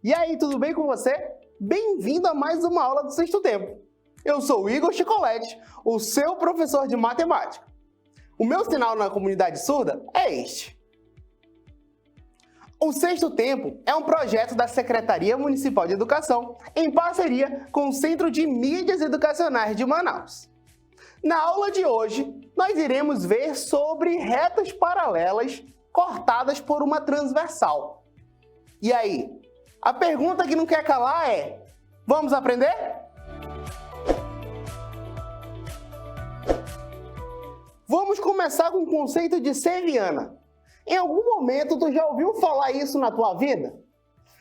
E aí, tudo bem com você? Bem-vindo a mais uma aula do Sexto Tempo. Eu sou o Igor Chicolete, o seu professor de matemática. O meu sinal na comunidade surda é este. O Sexto Tempo é um projeto da Secretaria Municipal de Educação em parceria com o Centro de Mídias Educacionais de Manaus. Na aula de hoje, nós iremos ver sobre retas paralelas cortadas por uma transversal. E aí, a pergunta que não quer calar é: vamos aprender? Vamos começar com o conceito de Ceviana. Em algum momento tu já ouviu falar isso na tua vida?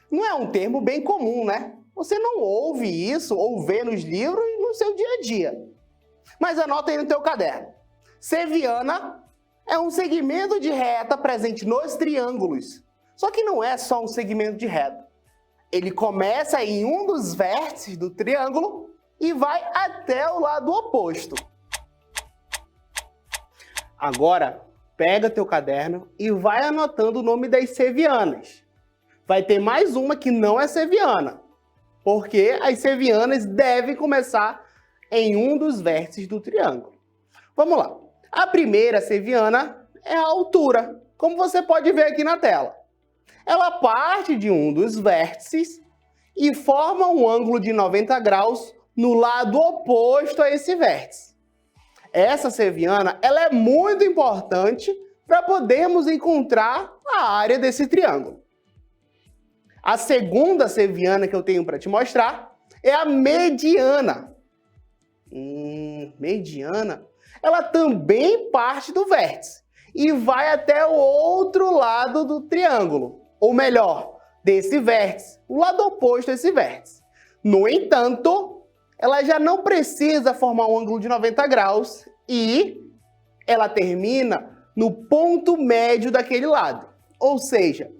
Não é um termo bem comum, né? Você não ouve isso ou vê nos livros no seu dia a dia. Mas anota aí no teu caderno. Ceviana é um segmento de reta presente nos triângulos. Só que não é só um segmento de reta. Ele começa em um dos vértices do triângulo e vai até o lado oposto. Agora, pega teu caderno e vai anotando o nome das cevianas. Vai ter mais uma que não é ceviana, porque as cevianas devem começar em um dos vértices do triângulo. Vamos lá. A primeira ceviana é a altura, como você pode ver aqui na tela. Ela parte de um dos vértices e forma um ângulo de 90 graus no lado oposto a esse vértice. Essa ceviana ela é muito importante para podermos encontrar a área desse triângulo. A segunda ceviana que eu tenho para te mostrar é a mediana. Mediana, ela também parte do vértice e vai até o outro lado do triângulo, ou melhor, desse vértice, o lado oposto a esse vértice. No entanto, ela já não precisa formar um ângulo de 90 graus e ela termina no ponto médio daquele lado. Ou seja,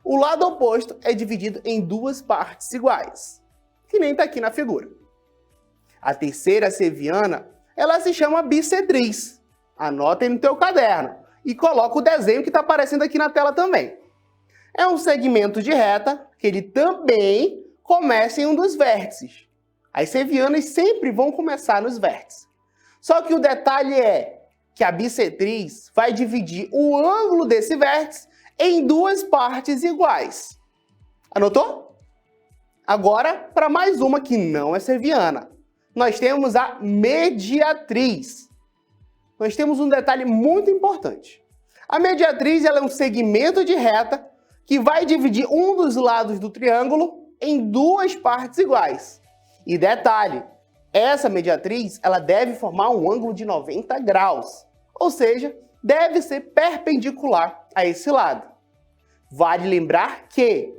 o lado oposto é dividido em duas partes iguais, que nem está aqui na figura. A terceira ceviana, ela se chama bissetriz. Anota aí no teu caderno e coloca o desenho que está aparecendo aqui na tela também. É um segmento de reta que ele também começa em um dos vértices. As cevianas sempre vão começar nos vértices. Só que o detalhe é que a bissetriz vai dividir o ângulo desse vértice em duas partes iguais. Anotou? Agora, para mais uma que não é ceviana. Nós temos a mediatriz. Nós temos um detalhe muito importante. A mediatriz ela é um segmento de reta que vai dividir um dos lados do triângulo em duas partes iguais. E detalhe, essa mediatriz ela deve formar um ângulo de 90 graus, ou seja, deve ser perpendicular a esse lado. Vale lembrar que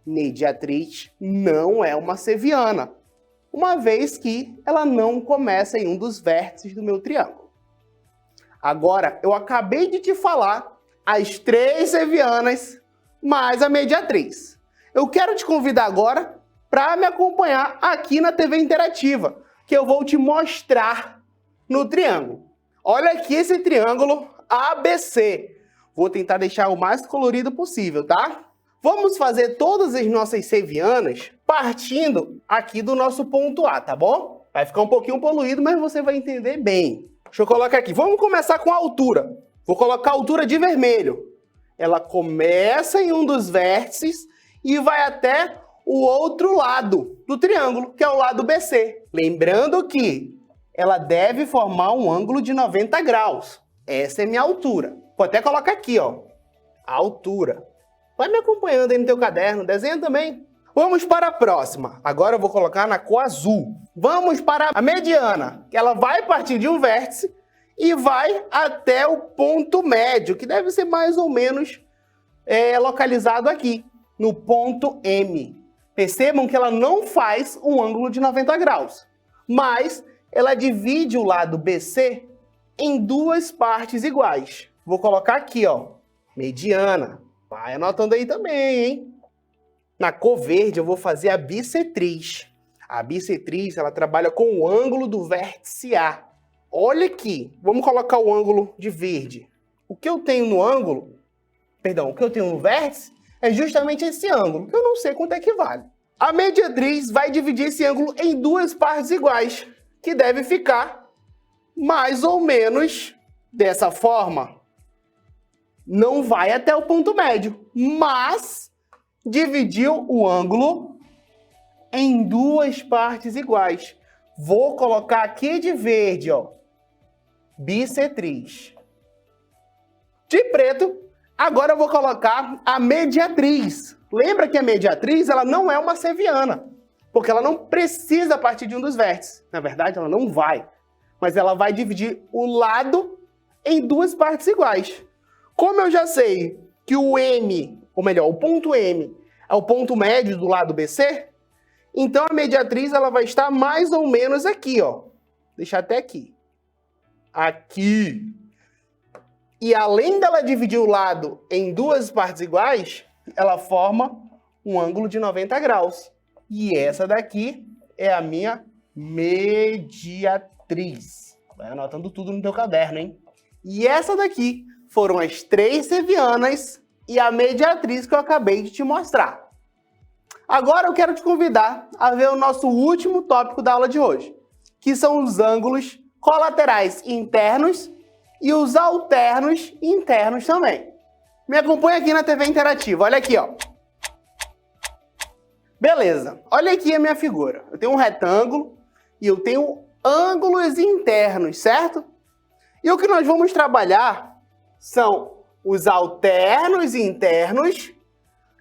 mediatriz não é uma ceviana, uma vez que ela não começa em um dos vértices do meu triângulo. Agora, eu acabei de te falar as três cevianas mais a mediatriz. Eu quero te convidar agora para me acompanhar aqui na TV Interativa, que eu vou te mostrar no triângulo. Olha aqui esse triângulo ABC. Vou tentar deixar o mais colorido possível, tá? Vamos fazer todas as nossas cevianas partindo aqui do nosso ponto A, tá bom? Vai ficar um pouquinho poluído, mas você vai entender bem. Deixa eu colocar aqui. Vamos começar com a altura. Vou colocar a altura de vermelho. Ela começa em um dos vértices e vai até o outro lado do triângulo, que é o lado BC. Lembrando que ela deve formar um ângulo de 90 graus. Essa é minha altura. Vou até colocar aqui, ó, a altura. Vai me acompanhando aí no teu caderno, desenha também. Vamos para a próxima. Agora eu vou colocar na cor azul. Vamos para a mediana, que ela vai partir de um vértice e vai até o ponto médio, que deve ser mais ou menos localizado aqui, no ponto M. Percebam que ela não faz um ângulo de 90 graus, mas ela divide o lado BC em duas partes iguais. Vou colocar aqui, ó, mediana. Vai anotando aí também, hein? Na cor verde eu vou fazer a bissetriz. A bissetriz, ela trabalha com o ângulo do vértice A. Olha aqui, vamos colocar o ângulo de verde. O que eu tenho no ângulo, o que eu tenho no vértice é justamente esse ângulo, que eu não sei quanto é que vale. A mediatriz vai dividir esse ângulo em duas partes iguais, que deve ficar mais ou menos dessa forma. Não vai até o ponto médio, mas dividiu o ângulo em duas partes iguais. Vou colocar aqui de verde, ó, bissetriz. De preto, agora eu vou colocar a mediatriz. Lembra que a mediatriz ela não é uma seviana, porque ela não precisa partir de um dos vértices. Na verdade, ela não vai, mas ela vai dividir o lado em duas partes iguais. Como eu já sei que o M, ou melhor, o ponto M é o ponto médio do lado BC, então a mediatriz ela vai estar mais ou menos aqui, ó. Deixa até aqui. Aqui. E além dela dividir o lado em duas partes iguais, ela forma um ângulo de 90 graus. E essa daqui é a minha mediatriz. Vai anotando tudo no teu caderno, hein? E essa daqui foram as três sevianas e a mediatriz que eu acabei de te mostrar. Agora eu quero te convidar a ver o nosso último tópico da aula de hoje, que são os ângulos colaterais internos e os alternos internos também. Me acompanha aqui na TV Interativa, olha aqui, ó. Beleza, olha aqui a minha figura. Eu tenho um retângulo e eu tenho ângulos internos, certo? E o que nós vamos trabalhar são os alternos internos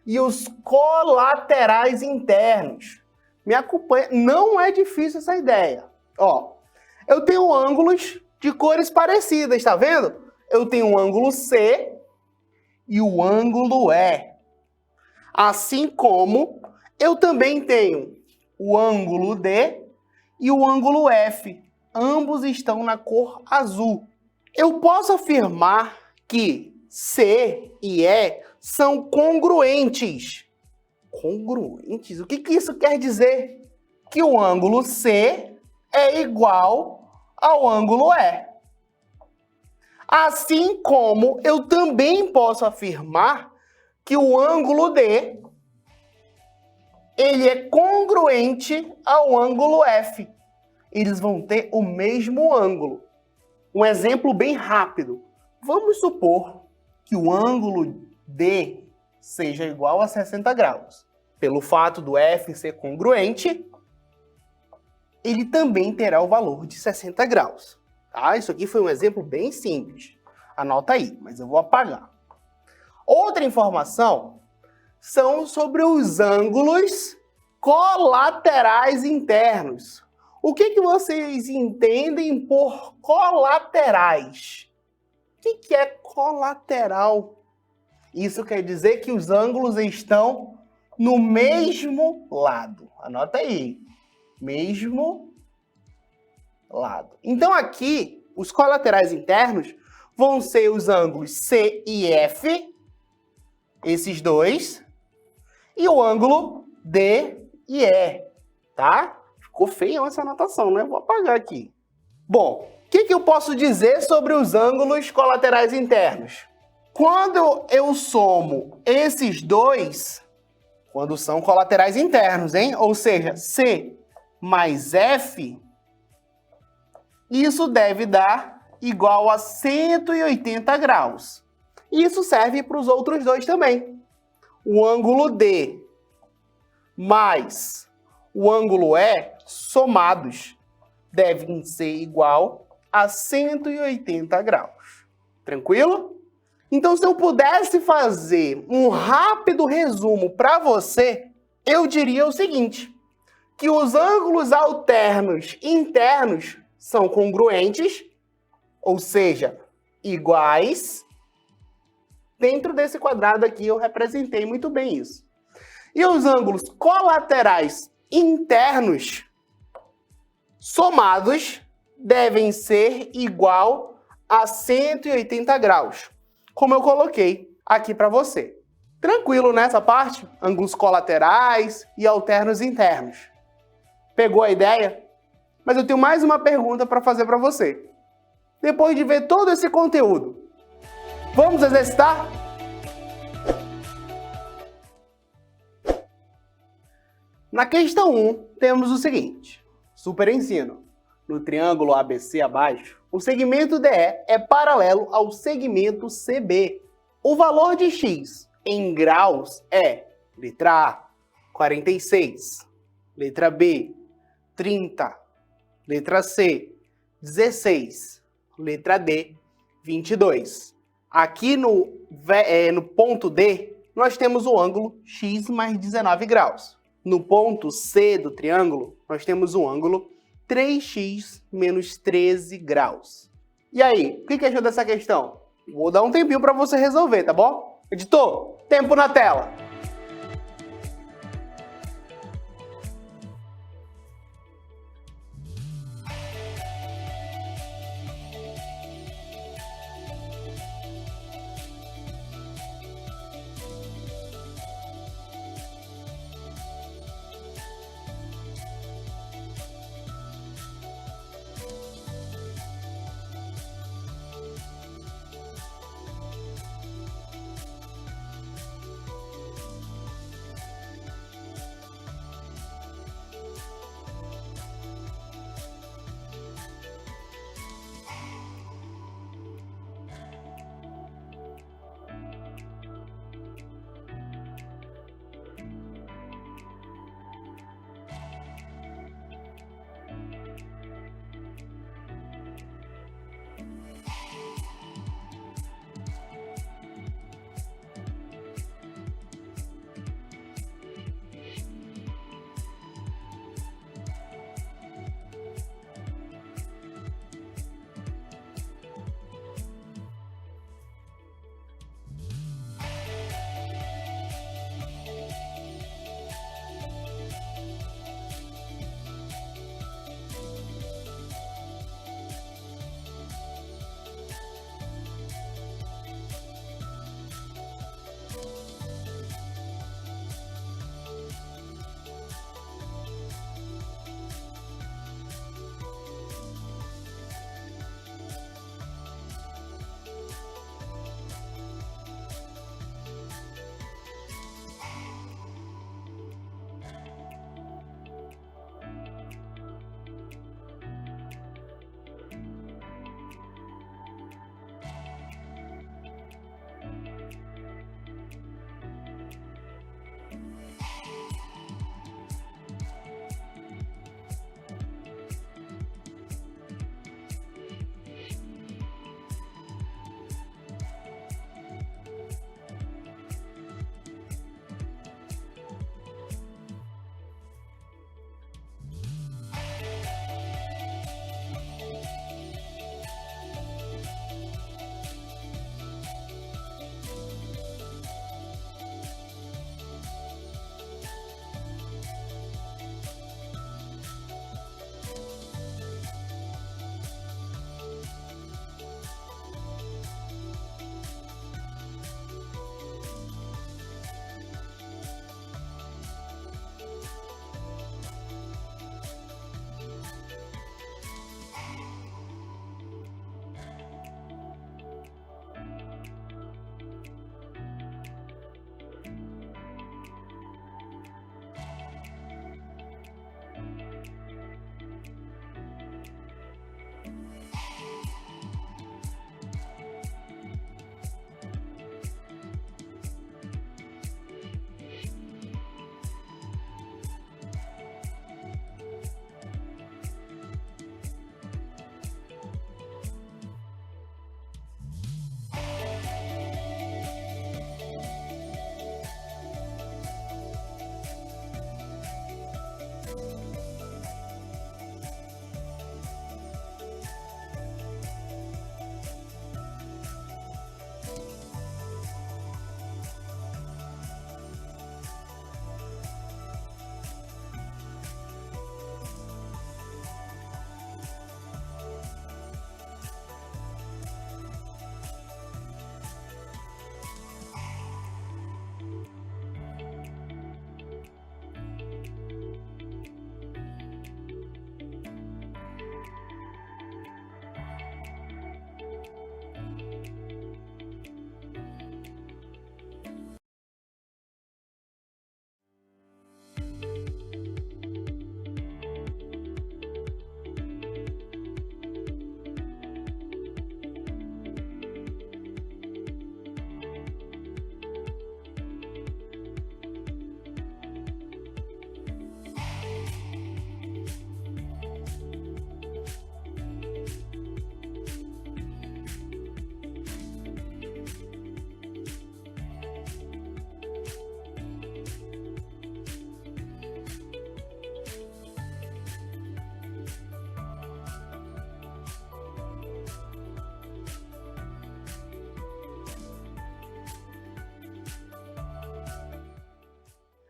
e os colaterais internos. Me acompanha, não é difícil essa ideia. Ó, eu tenho ângulos de cores parecidas, tá vendo? Eu tenho o ângulo C e o ângulo E. Assim como eu também tenho o ângulo D e o ângulo F. Ambos estão na cor azul. Eu posso afirmar que C e E são congruentes. Congruentes? O que isso quer dizer? Que o ângulo C é igual ao ângulo E. Assim como eu também posso afirmar que o ângulo D ele é congruente ao ângulo F. Eles vão ter o mesmo ângulo. Um exemplo bem rápido. Vamos supor que o ângulo D seja igual a 60 graus. Pelo fato do F ser congruente, ele também terá o valor de 60 graus. Tá? Isso aqui foi um exemplo bem simples. Anota aí, mas eu vou apagar. Outra informação são sobre os ângulos colaterais internos. O que vocês entendem por colaterais? O que é colateral? Isso quer dizer que os ângulos estão no mesmo lado. Anota aí. Mesmo lado. Então aqui, os colaterais internos vão ser os ângulos C e F, esses dois, e o ângulo D e E, tá? Ficou feia essa anotação, né? Vou apagar aqui. Bom, o que eu posso dizer sobre os ângulos colaterais internos? Quando eu somo esses dois, quando são colaterais internos, hein? Ou seja, C mais F, isso deve dar igual a 180 graus. Isso serve para os outros dois também. O ângulo D mais o ângulo E somados devem ser igual a 180 graus. Tranquilo? Então, se eu pudesse fazer um rápido resumo para você, eu diria o seguinte, que os ângulos alternos internos são congruentes, ou seja, iguais. Dentro desse quadrado aqui eu representei muito bem isso. E os ângulos colaterais internos somados devem ser igual a 180 graus, como eu coloquei aqui para você. Tranquilo nessa parte? Ângulos colaterais e alternos internos. Pegou a ideia? Mas eu tenho mais uma pergunta para fazer para você. Depois de ver todo esse conteúdo, vamos exercitar? Na questão 1, temos o seguinte. Super ensino. No triângulo ABC abaixo, o segmento DE é paralelo ao segmento CB. O valor de x em graus é, letra A, 46, letra B, 30, letra C, 16, letra D, 22. Aqui no ponto D, nós temos o ângulo x mais 19 graus. No ponto C do triângulo, nós temos o ângulo 3x menos 13 graus. E aí, o que achou dessa questão? Vou dar um tempinho para você resolver, tá bom? Editor, tempo na tela!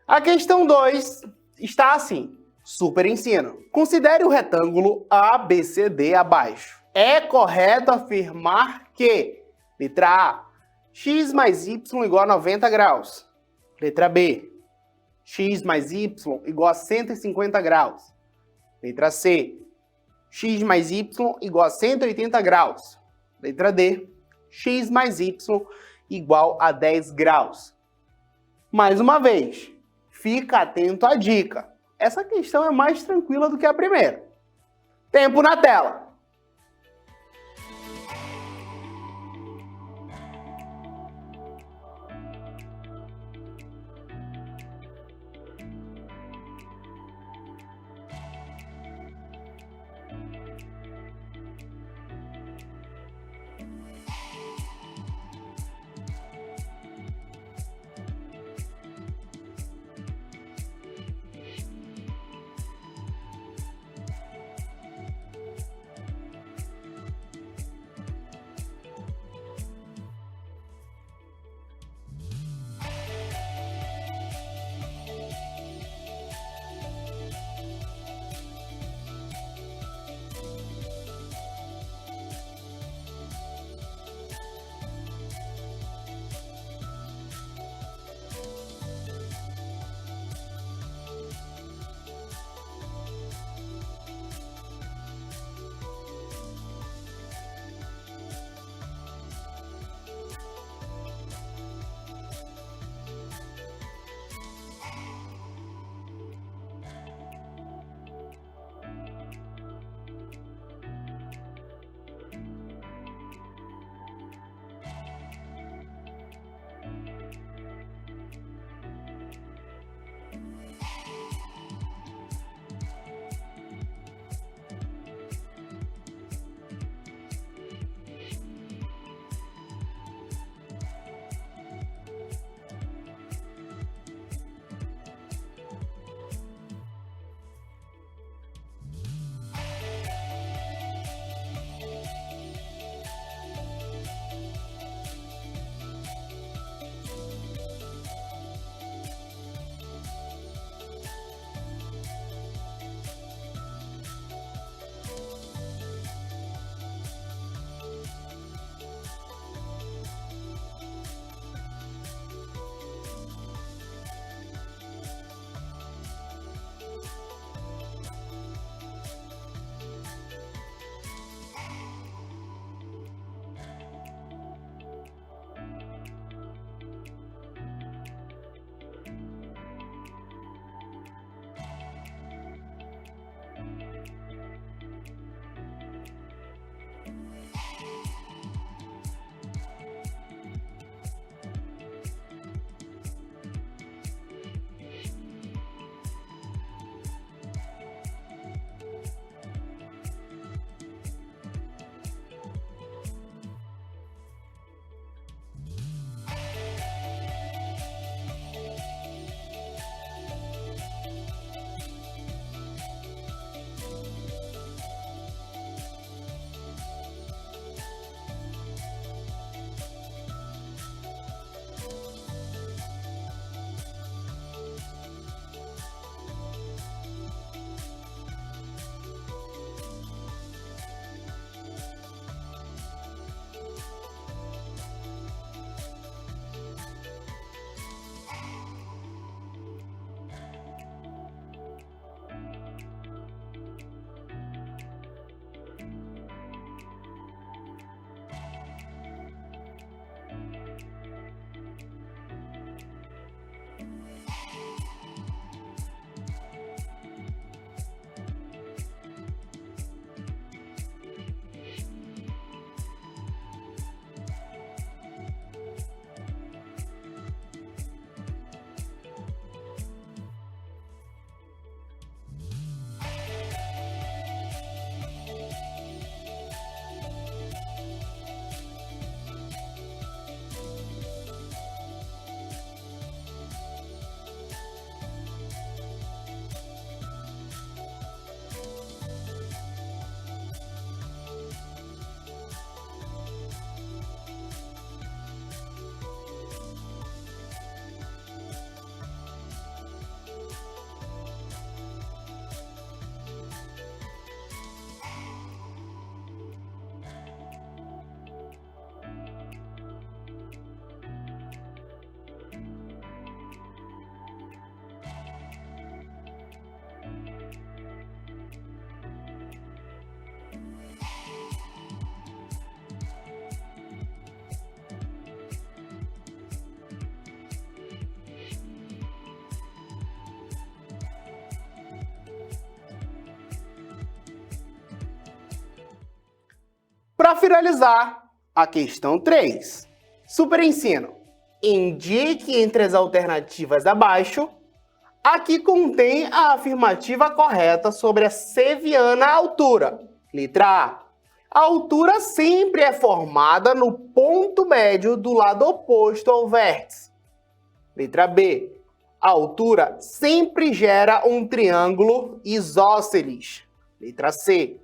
A questão 2 está assim. Super ensino. Considere o retângulo ABCD abaixo. É correto afirmar que, letra A, x mais y igual a 90 graus. Letra B, x mais y igual a 150 graus. Letra C, x mais y igual a 180 graus. Letra D, x mais y igual a 10 graus. Mais uma vez, fica atento à dica. Essa questão é mais tranquila do que a primeira. Tempo na tela. Para finalizar, a questão 3. Super ensino. Indique entre as alternativas abaixo a que contém a afirmativa correta sobre a seviana altura. Letra A. A altura sempre é formada no ponto médio do lado oposto ao vértice. Letra B. A altura sempre gera um triângulo isósceles. Letra C.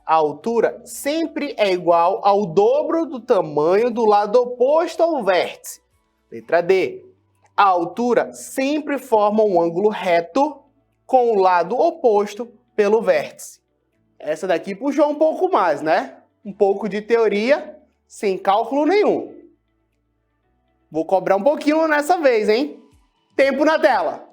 A altura sempre é igual ao dobro do tamanho do lado oposto ao vértice. Letra D. A altura sempre forma um ângulo reto com o lado oposto pelo vértice. Essa daqui puxou um pouco mais, né? Um pouco de teoria sem cálculo nenhum. Vou cobrar um pouquinho nessa vez, hein? Tempo na tela!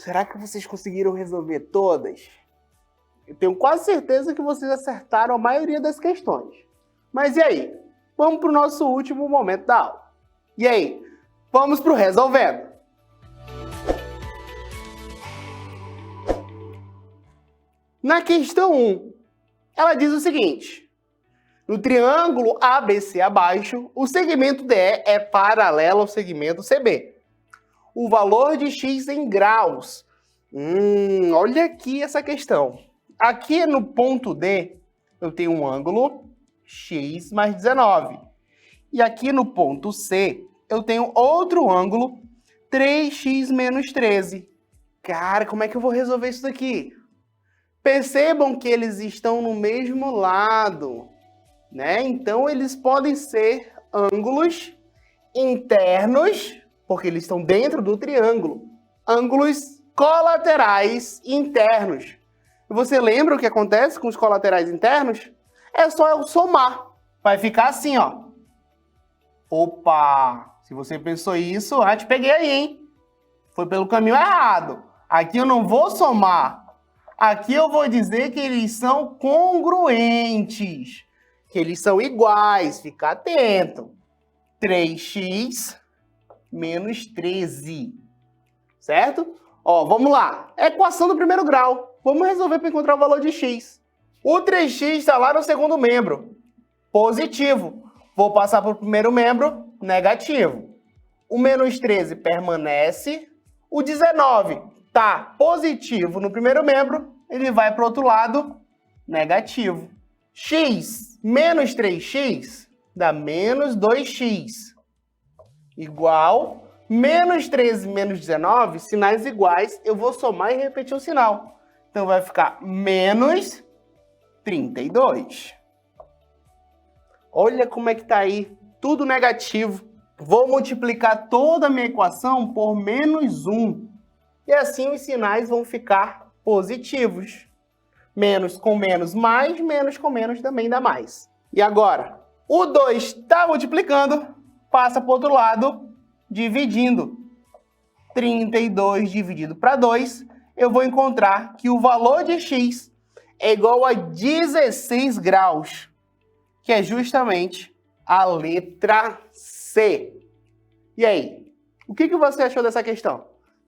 Será que vocês conseguiram resolver todas? Eu tenho quase certeza que vocês acertaram a maioria das questões. Mas e aí? Vamos para o nosso último momento da aula. E aí? Vamos para o resolvendo. Na questão 1, ela diz o seguinte: no triângulo ABC abaixo, o segmento DE é paralelo ao segmento CB. O valor de x em graus. Olha aqui essa questão. Aqui no ponto D, eu tenho um ângulo x mais 19. E aqui no ponto C, eu tenho outro ângulo 3x menos 13. Cara, como é que eu vou resolver isso daqui? Percebam que eles estão no mesmo lado, né? Então, eles podem ser ângulos internos, porque eles estão dentro do triângulo. Ângulos colaterais internos. Você lembra o que acontece com os colaterais internos? É só eu somar. Vai ficar assim, ó. Opa! Se você pensou isso, te peguei aí, hein? Foi pelo caminho errado. Aqui eu não vou somar. Aqui eu vou dizer que eles são congruentes. Que eles são iguais. Fica atento. 3x menos 13. Certo? Ó, vamos lá. Equação do primeiro grau. Vamos resolver para encontrar o valor de x. O 3x está lá no segundo membro. Positivo. Vou passar para o primeiro membro. Negativo. O menos 13 permanece. O 19 está positivo no primeiro membro. Ele vai para o outro lado. Negativo. X menos 3x dá menos 2x. Igual... Menos 13 menos 19, sinais iguais, eu vou somar e repetir o sinal. Então vai ficar menos 32. Olha como é que está aí, tudo negativo. Vou multiplicar toda a minha equação por menos 1. E assim os sinais vão ficar positivos. Menos com menos mais, menos com menos também dá mais. E agora, o 2 está multiplicando, passa para o outro lado, dividindo. 32 dividido para 2, eu vou encontrar que o valor de x é igual a 16 graus, que é justamente a letra C. E aí, o que você achou dessa questão?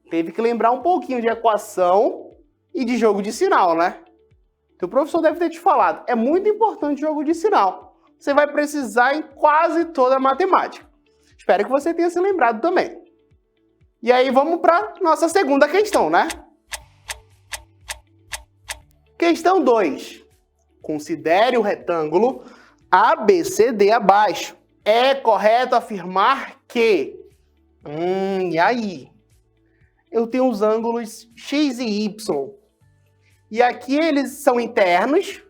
Teve que lembrar um pouquinho de equação e de jogo de sinal, né? O professor deve ter te falado, é muito importante o jogo de sinal. Você vai precisar em quase toda a matemática. Espero que você tenha se lembrado também. E aí vamos para nossa segunda questão, né? Questão 2. Considere o retângulo ABCD abaixo. É correto afirmar que... e aí? Eu tenho os ângulos X e Y. E aqui eles são internos,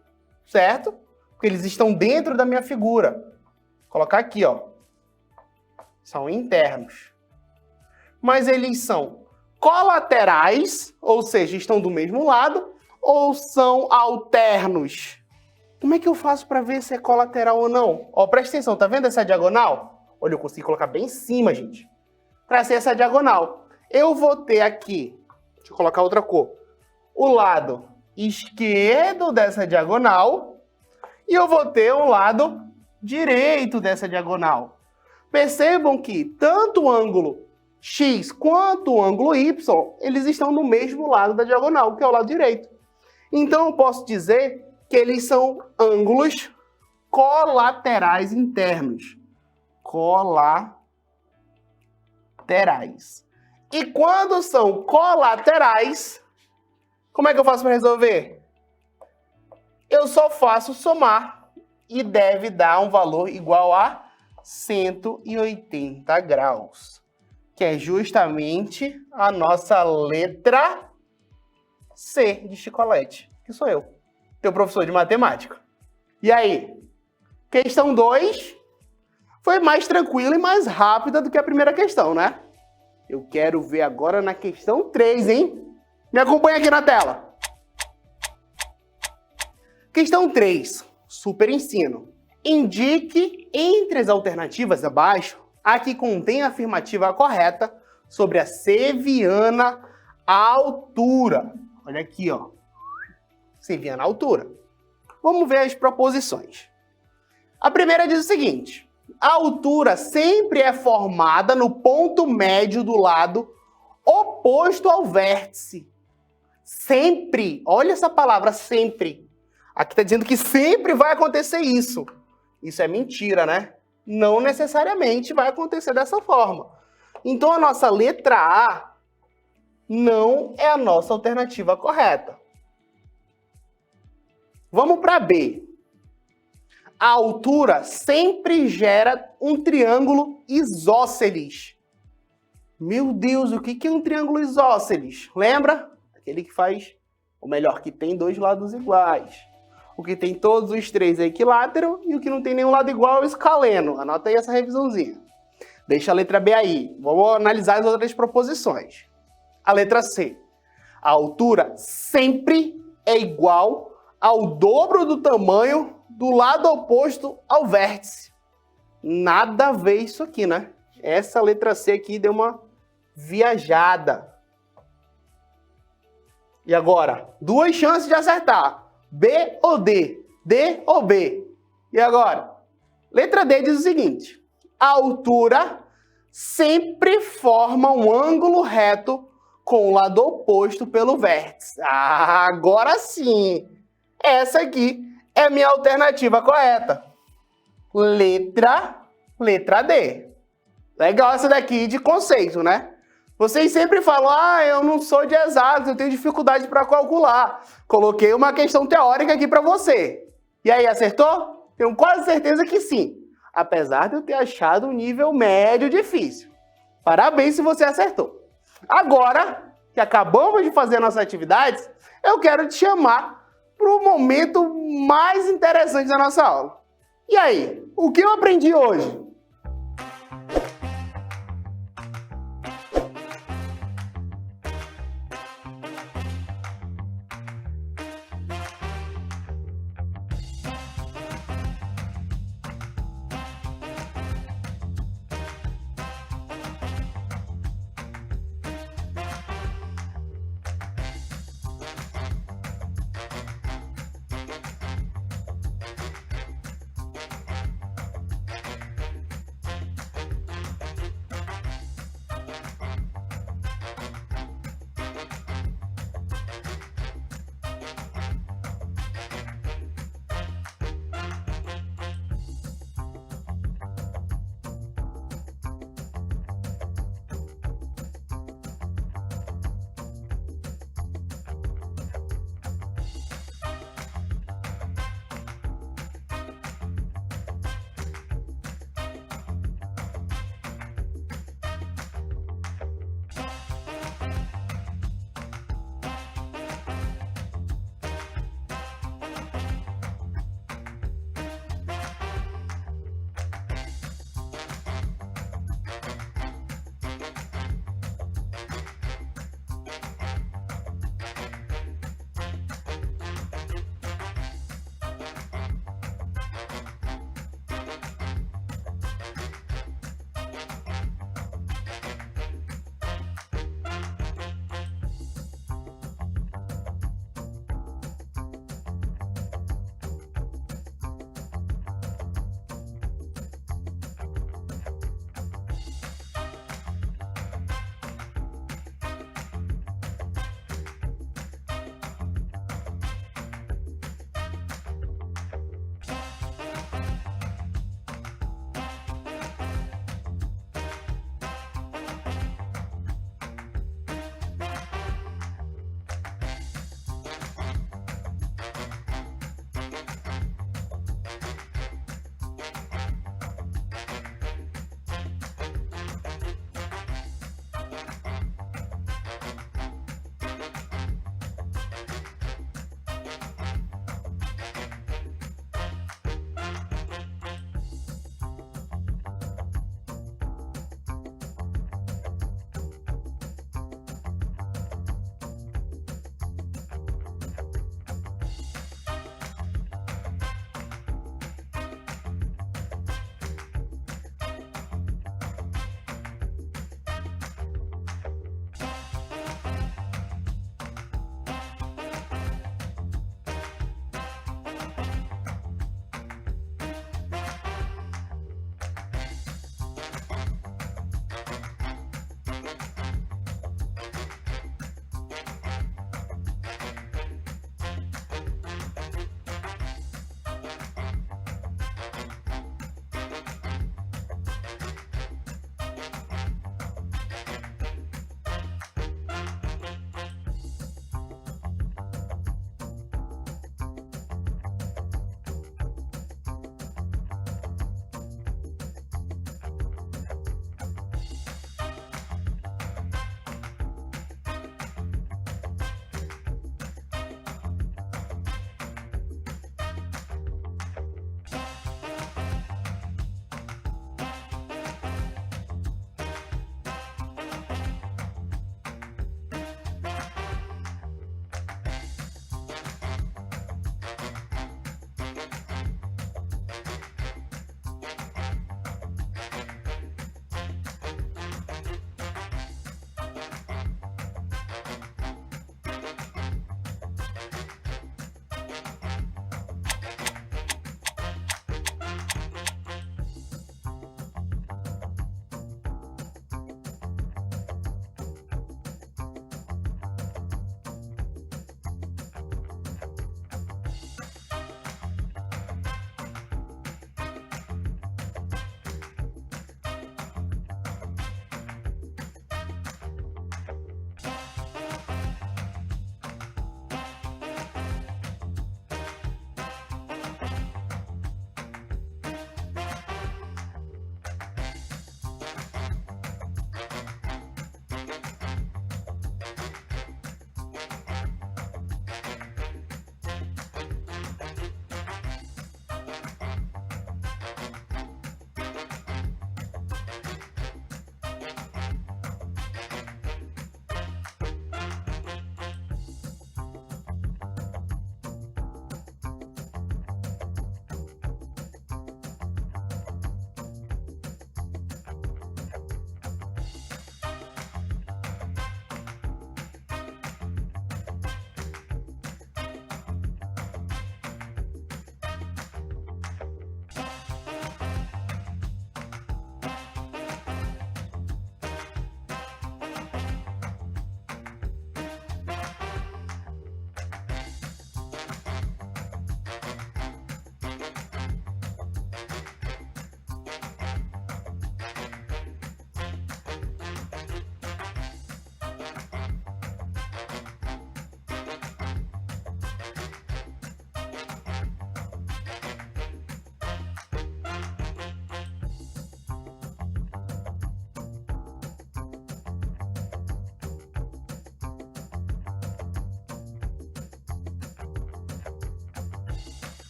certo? Porque eles estão dentro da minha figura. Vou colocar aqui, ó. São internos. Mas eles são colaterais, ou seja, estão do mesmo lado, ou são alternos? Como é que eu faço para ver se é colateral ou não? Ó, presta atenção, tá vendo essa diagonal? Olha, eu consigo colocar bem em cima, gente. Para ser essa diagonal, eu vou ter aqui, deixa eu colocar outra cor, o lado esquerdo dessa diagonal e eu vou ter o lado direito dessa diagonal. Percebam que tanto o ângulo X quanto o ângulo Y, eles estão no mesmo lado da diagonal, que é o lado direito. Então, eu posso dizer que eles são ângulos colaterais internos. Colaterais. E quando são colaterais, como é que eu faço para resolver? Eu só faço somar e deve dar um valor igual a 180 graus, que é justamente a nossa letra C de Chicolete, que sou eu, teu professor de matemática. E aí, questão 2 foi mais tranquila e mais rápida do que a primeira questão, né? Eu quero ver agora na questão 3, hein? Me acompanha aqui na tela. Questão 3, super ensino. Indique entre as alternativas abaixo a que contém a afirmativa correta sobre a seviana altura. Olha aqui, ó. Se vinha na altura. Vamos ver as proposições. A primeira diz o seguinte: a altura sempre é formada no ponto médio do lado oposto ao vértice. Sempre. Olha essa palavra, sempre. Aqui está dizendo que sempre vai acontecer isso. Isso é mentira, né? Não necessariamente vai acontecer dessa forma. Então, a nossa letra A não é a nossa alternativa correta. Vamos para B. A altura sempre gera um triângulo isósceles. Meu Deus, o que é um triângulo isósceles? Lembra? Aquele que faz, ou melhor, que tem dois lados iguais. O que tem todos os três é equilátero e o que não tem nenhum lado igual é o escaleno. Anota aí essa revisãozinha. Deixa a letra B aí. Vamos analisar as outras proposições. A letra C. A altura sempre é igual ao dobro do tamanho do lado oposto ao vértice. Nada a ver isso aqui, né? Essa letra C aqui deu uma viajada. E agora? Duas chances de acertar. B ou D? D ou B? E agora? Letra D diz o seguinte: a altura sempre forma um ângulo reto com o lado oposto pelo vértice. Ah, agora sim! Essa aqui é a minha alternativa correta. Letra D. Legal essa daqui de conceito, né? Vocês sempre falam, eu não sou de exatos, eu tenho dificuldade para calcular. Coloquei uma questão teórica aqui para você. E aí, acertou? Tenho quase certeza que sim. Apesar de eu ter achado um nível médio difícil. Parabéns se você acertou. Agora, que acabamos de fazer nossas atividades, eu quero te chamar para o momento mais interessante da nossa aula. E aí, o que eu aprendi hoje?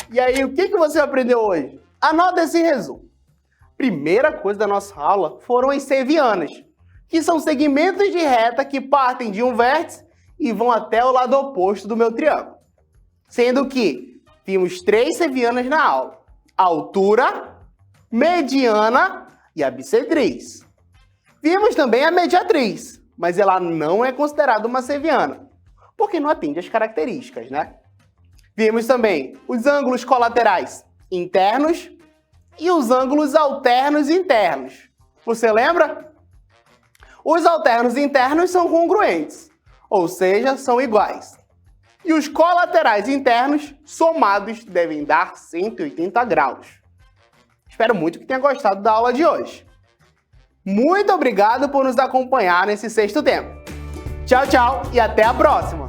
E aí, o que você aprendeu hoje? Anota esse resumo. Primeira coisa da nossa aula foram as sevianas, que são segmentos de reta que partem de um vértice e vão até o lado oposto do meu triângulo. Sendo que vimos 3 sevianas na aula: a altura, mediana e a bissetriz. Vimos também a mediatriz, mas ela não é considerada uma seviana, porque não atende às características, né? Vimos também os ângulos colaterais internos e os ângulos alternos internos. Você lembra? Os alternos internos são congruentes, ou seja, são iguais. E os colaterais internos, somados, devem dar 180 graus. Espero muito que tenha gostado da aula de hoje. Muito obrigado por nos acompanhar nesse sexto tempo. Tchau, tchau e até a próxima!